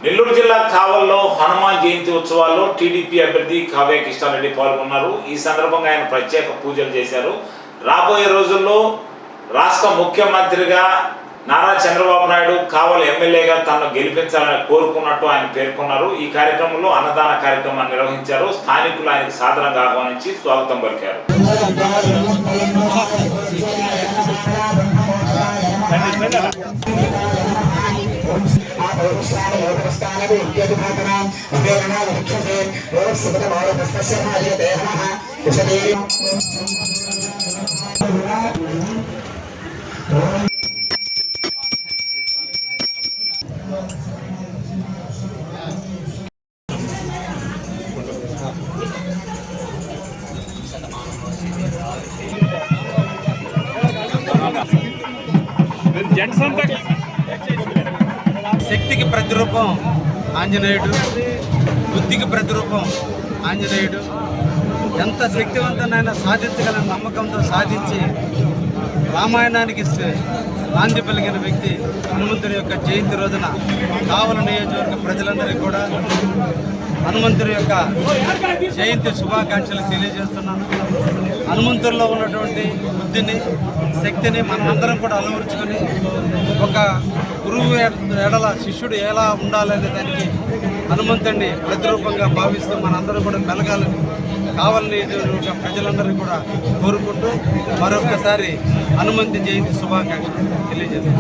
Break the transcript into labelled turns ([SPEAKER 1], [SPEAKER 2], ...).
[SPEAKER 1] నెల్లూరు జిల్లా కావల్లో హనుమాన్ జయంతి ఉత్సవాల్లో టీడీపీ అభ్యర్థి కావ్య కృష్ణారెడ్డి పాల్గొన్నారు. ఈ సందర్భంగా ఆయన ప్రత్యేక పూజలు చేశారు. రాబోయే రోజుల్లో రాష్ట్ర ముఖ్యమంత్రిగా నారా చంద్రబాబు నాయుడు కావలి ఎమ్మెల్యేగా తనను గెలిపించాలని కోరుకున్నట్టు ఆయన పేర్కొన్నారు. ఈ కార్యక్రమంలో అన్నదాన కార్యక్రమాన్ని నిర్వహించారు. స్థానికులు ఆయనకు సాదరంగా ఆహ్వానించి స్వాగతం పలికారు.
[SPEAKER 2] శక్తికి ప్రతిరూపం ఆంజనేయుడు, బుద్ధికి ప్రతిరూపం ఆంజనేయుడు. ఎంత శక్తివంతనైనా సాధించగల నమ్మకంతో సాధించి రామాయణానికి నాంది పలికిన వ్యక్తి హనుమంతుడి యొక్క జయంతి రోజున కావలి నియోజకవర్గ ప్రజలందరికీ కూడా హనుమంతుడి యొక్క జయంతి శుభాకాంక్షలు తెలియజేస్తున్నాను. హనుమంతుడిలో ఉన్నటువంటి బుద్ధిని, శక్తిని మనమందరం కూడా అలవరుచుకొని ఒక గురువు ఎడల శిష్యుడు ఎలా ఉండాలనే దానికి హనుమంతుడిని ప్రతిరూపంగా భావిస్తూ మనందరం కూడా మెలగాలని కావలి నియోజకవర్గ ప్రజలందరినీ కూడా కోరుకుంటూ మరొకసారి హనుమంతి జయంతి శుభాకాంక్షలు తెలియజేస్తున్నాను.